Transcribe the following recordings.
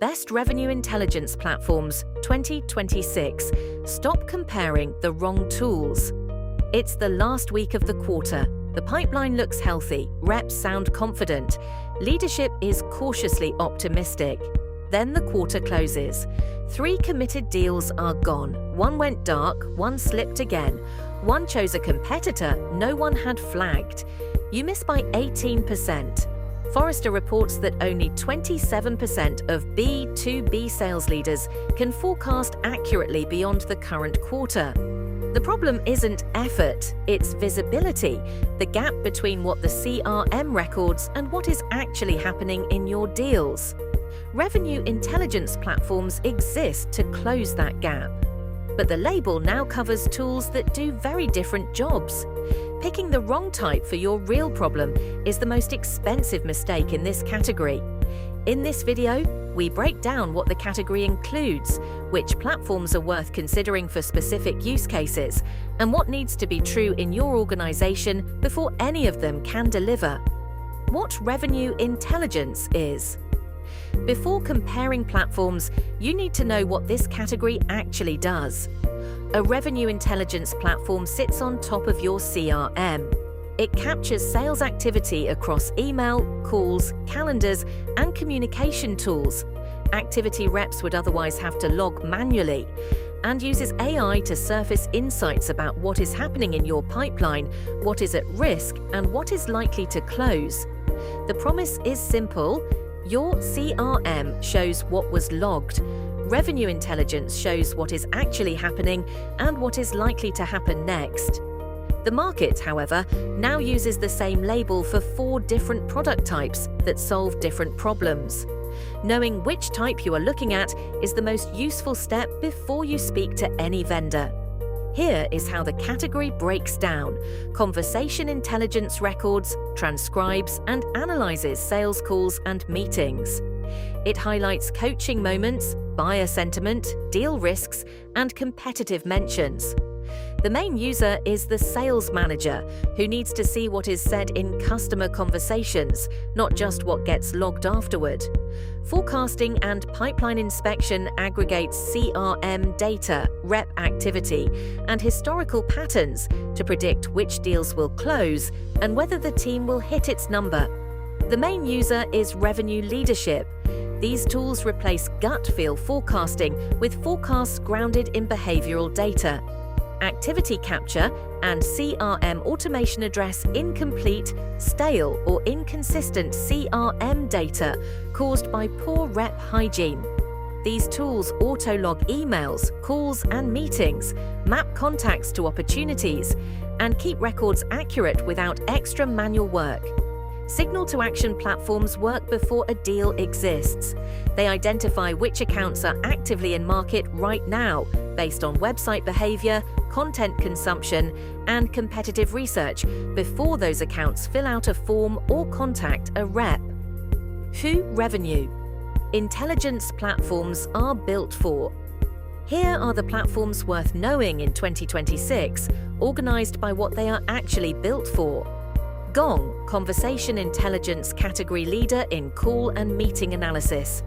Best Revenue Intelligence Platforms 2026. Stop comparing the wrong tools. It's the last week of the quarter. The pipeline looks healthy, reps sound confident, leadership is cautiously optimistic. Then the quarter closes. 3 committed deals are gone. 1 went dark, 1 slipped again. 1 chose a competitor no one had flagged. You missed by 18%. Forrester reports that only 27% of B2B sales leaders can forecast accurately beyond the current quarter. The problem isn't effort, it's visibility, the gap between what the CRM records and what is actually happening in your deals. Revenue intelligence platforms exist to close that gap. But the label now covers tools that do very different jobs. Picking the wrong type for your real problem is the most expensive mistake in this category. In this video, we break down what the category includes, which platforms are worth considering for specific use cases, and what needs to be true in your organization before any of them can deliver. What revenue intelligence is. Before comparing platforms, you need to know what this category actually does. A revenue intelligence platform sits on top of your CRM. It captures sales activity across email, calls, calendars, and communication tools. Activity reps would otherwise have to log manually, and uses AI to surface insights about what is happening in your pipeline, what is at risk, and what is likely to close. The promise is simple. Your CRM shows what was logged. Revenue intelligence shows what is actually happening and what is likely to happen next. The market, however, now uses the same label for 4 different product types that solve different problems. Knowing which type you are looking at is the most useful step before you speak to any vendor. Here is how the category breaks down. Conversation intelligence records, transcribes, and analyzes sales calls and meetings. It highlights coaching moments, buyer sentiment, deal risks, and competitive mentions. The main user is the sales manager, who needs to see what is said in customer conversations, not just what gets logged afterward. Forecasting and pipeline inspection aggregates CRM data, rep activity, and historical patterns to predict which deals will close and whether the team will hit its number. The main user is revenue leadership. These tools replace gut feel forecasting with forecasts grounded in behavioral data. Activity capture and CRM automation address incomplete, stale, or inconsistent CRM data caused by poor rep hygiene. These tools auto-log emails, calls, and meetings, map contacts to opportunities, and keep records accurate without extra manual work. Signal-to-action platforms work before a deal exists. They identify which accounts are actively in market right now, based on website behavior, content consumption, and competitive research, before those accounts fill out a form or contact a rep. Who revenue intelligence platforms are built for. Here are the platforms worth knowing in 2026, organized by what they are actually built for. Gong, Conversation Intelligence Category Leader in Call and Meeting Analysis.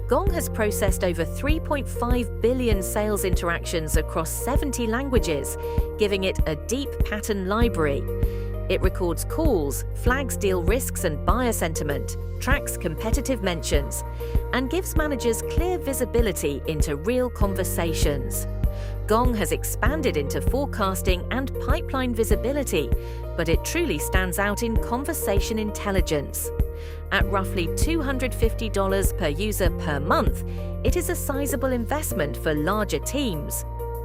Gong has processed over 3.5 billion sales interactions across 70 languages, giving it a deep pattern library. It records calls, flags deal risks and buyer sentiment, tracks competitive mentions, and gives managers clear visibility into real conversations. Gong has expanded into forecasting and pipeline visibility, but it truly stands out in conversation intelligence. At roughly $250 per user per month, it is a sizable investment for larger teams.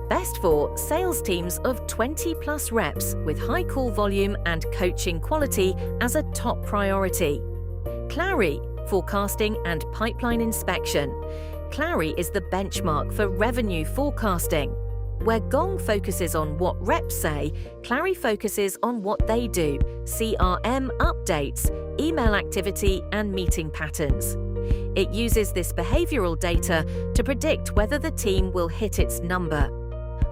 Best for sales teams of 20+ reps with high call volume and coaching quality as a top priority. Clari, Forecasting and Pipeline Inspection. Clari is the benchmark for revenue forecasting. Where Gong focuses on what reps say, Clari focuses on what they do, CRM updates, email activity, and meeting patterns. It uses this behavioral data to predict whether the team will hit its number.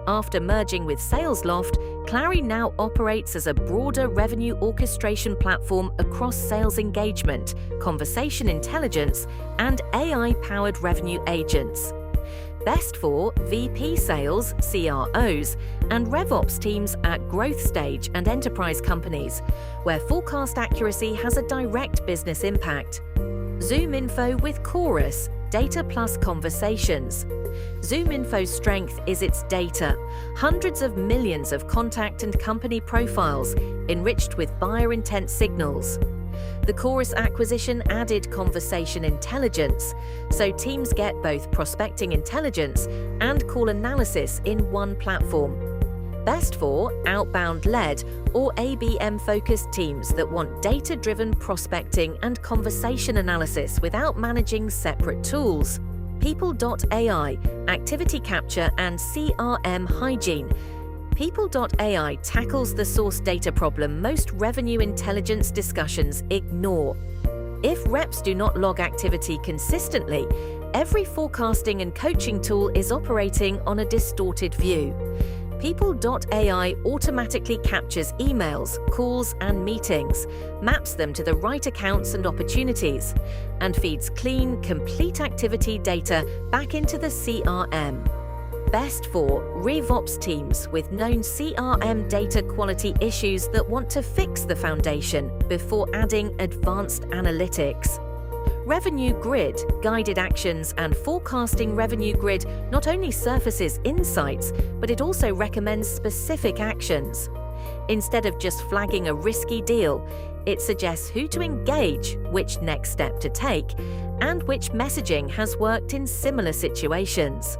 After merging with SalesLoft, Clary now operates as a broader revenue orchestration platform across sales engagement, conversation intelligence, and AI-powered revenue agents. Best for VP sales, CROs, and RevOps teams at growth stage and enterprise companies, where forecast accuracy has a direct business impact. ZoomInfo with Chorus, Data plus Conversations. ZoomInfo's strength is its data, hundreds of millions of contact and company profiles, enriched with buyer intent signals. The Chorus acquisition added conversation intelligence, so teams get both prospecting intelligence and call analysis in one platform. Best for outbound-led or ABM-focused teams that want data-driven prospecting and conversation analysis without managing separate tools. People.ai, activity capture and CRM hygiene. People.ai tackles the source data problem most revenue intelligence discussions ignore. If reps do not log activity consistently, every forecasting and coaching tool is operating on a distorted view. People.ai automatically captures emails, calls, and meetings, maps them to the right accounts and opportunities, and feeds clean, complete activity data back into the CRM. Best for RevOps teams with known CRM data quality issues that want to fix the foundation before adding advanced analytics. Revenue Grid, guided actions and forecasting Revenue Grid not only surfaces insights, but it also recommends specific actions. Instead of just flagging a risky deal, it suggests who to engage, which next step to take, and which messaging has worked in similar situations.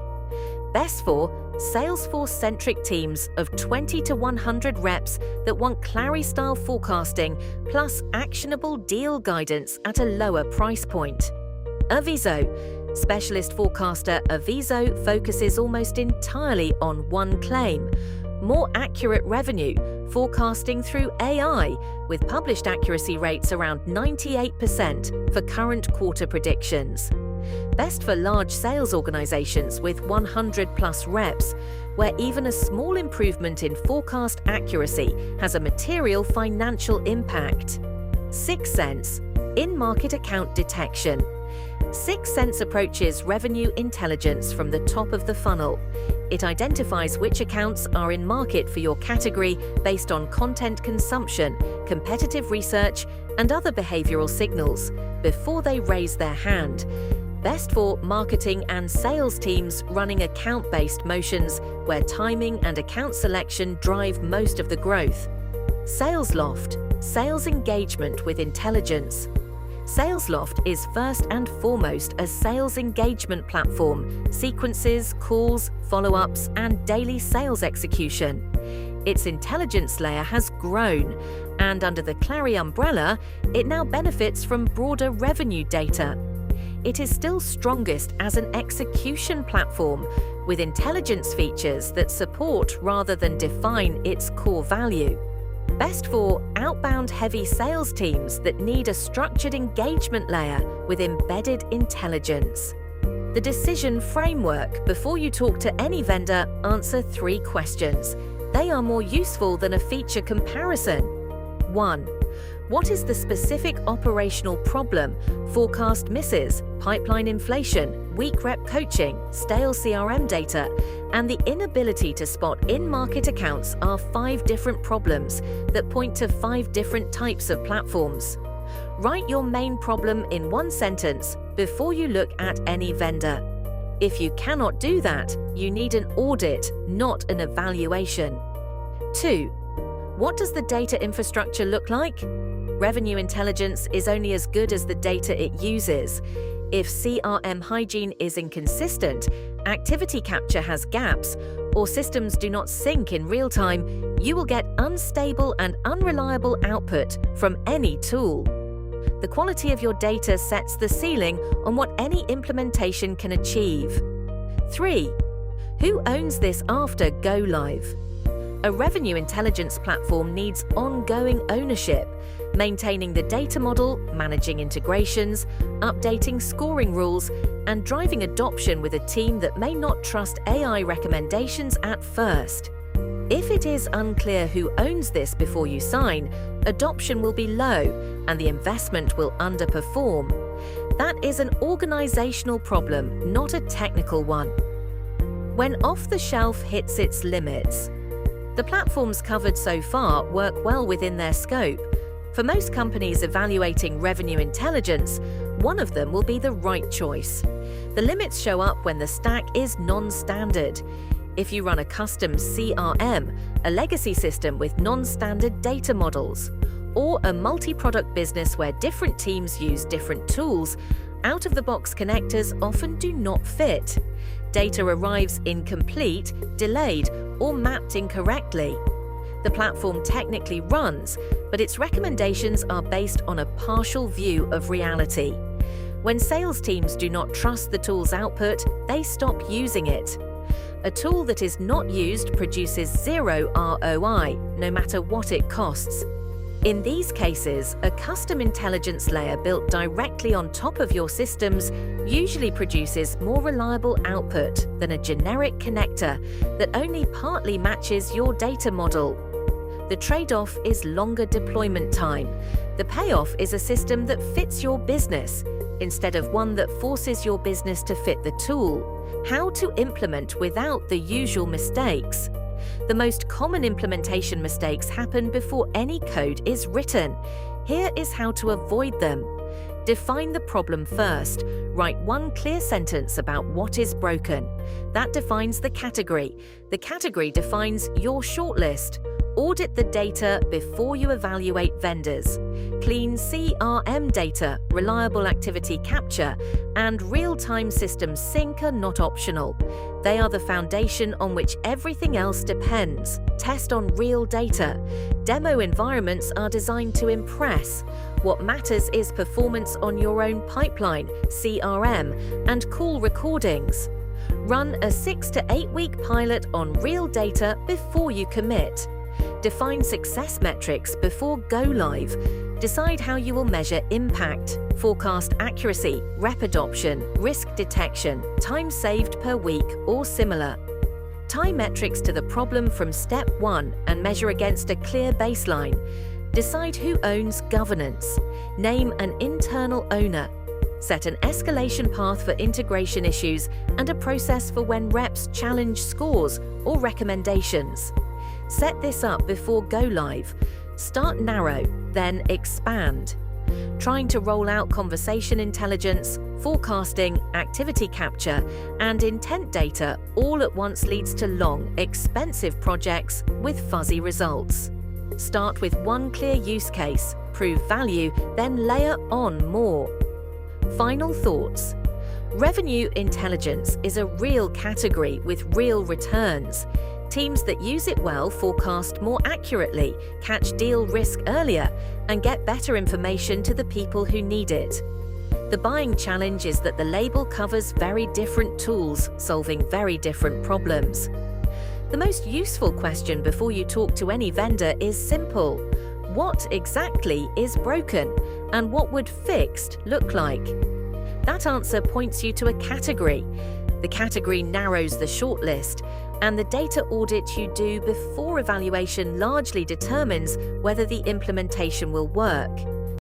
Best for Salesforce-centric teams of 20 to 100 reps that want Clary-style forecasting plus actionable deal guidance at a lower price point. Aviso. Specialist forecaster Aviso focuses almost entirely on one claim: more accurate revenue, forecasting through AI, with published accuracy rates around 98% for current quarter predictions. Best for large sales organizations with 100+ reps, where even a small improvement in forecast accuracy has a material financial impact. 6 Sense, in-market account detection. 6 Sense approaches revenue intelligence from the top of the funnel. It identifies which accounts are in market for your category based on content consumption, competitive research, and other behavioral signals before they raise their hand. Best for marketing and sales teams running account-based motions where timing and account selection drive most of the growth. SalesLoft, sales engagement with intelligence. SalesLoft is first and foremost a sales engagement platform, sequences, calls, follow-ups, and daily sales execution. Its intelligence layer has grown, and under the Clary umbrella, it now benefits from broader revenue data. It is still strongest as an execution platform, with intelligence features that support rather than define its core value. Best for outbound heavy sales teams that need a structured engagement layer with embedded intelligence. The decision framework before you talk to any vendor. Answer 3 questions. They are more useful than a feature comparison. 1. What is the specific operational problem? Forecast misses, pipeline inflation, weak rep coaching, stale CRM data, and the inability to spot in-market accounts are 5 different problems that point to 5 different types of platforms. Write your main problem in 1 sentence before you look at any vendor. If you cannot do that, you need an audit, not an evaluation. 2. What does the data infrastructure look like? Revenue intelligence is only as good as the data it uses. If CRM hygiene is inconsistent, activity capture has gaps, or systems do not sync in real time, you will get unstable and unreliable output from any tool. The quality of your data sets the ceiling on what any implementation can achieve. 3. Who owns this after go live? A revenue intelligence platform needs ongoing ownership. maintaining the data model, managing integrations, updating scoring rules, and driving adoption with a team that may not trust AI recommendations at first. If it is unclear who owns this before you sign, adoption will be low and the investment will underperform. That is an organizational problem, not a technical one. When off-the-shelf hits its limits. The platforms covered so far work well within their scope. For most companies evaluating revenue intelligence, one of them will be the right choice. The limits show up when the stack is non-standard. If you run a custom CRM, a legacy system with non-standard data models, or a multi-product business where different teams use different tools, out-of-the-box connectors often do not fit. Data arrives incomplete, delayed, or mapped incorrectly. The platform technically runs, but its recommendations are based on a partial view of reality. When sales teams do not trust the tool's output, they stop using it. A tool that is not used produces zero ROI, no matter what it costs. In these cases, a custom intelligence layer built directly on top of your systems usually produces more reliable output than a generic connector that only partly matches your data model. The trade-off is longer deployment time. The payoff is a system that fits your business, instead of one that forces your business to fit the tool. How to implement without the usual mistakes. The most common implementation mistakes happen before any code is written. Here is how to avoid them. Define the problem first. Write one clear sentence about what is broken. That defines the category. The category defines your shortlist. Audit the data before you evaluate vendors. Clean CRM data, reliable activity capture, and real-time system sync are not optional. They are the foundation on which everything else depends. Test on real data. Demo environments are designed to impress. What matters is performance on your own pipeline, CRM, and call recordings. Run a 6 to 8 week pilot on real data before you commit. Define success metrics before go live. Decide how you will measure impact, forecast accuracy, rep adoption, risk detection, time saved per week, or similar. Tie metrics to the problem from step 1 and measure against a clear baseline. Decide who owns governance. Name an internal owner. Set an escalation path for integration issues and a process for when reps challenge scores or recommendations. Set this up before go live. Start narrow, then expand. Trying to roll out conversation intelligence, forecasting, activity capture, and intent data all at once leads to long, expensive projects with fuzzy results. Start with one clear use case, prove value, then layer on more. Final thoughts. Revenue intelligence is a real category with real returns. Teams that use it well forecast more accurately, catch deal risk earlier, and get better information to the people who need it. The buying challenge is that the label covers very different tools, solving very different problems. The most useful question before you talk to any vendor is simple. What exactly is broken, and what would fixed look like? That answer points you to a category. The category narrows the shortlist, and the data audit you do before evaluation largely determines whether the implementation will work.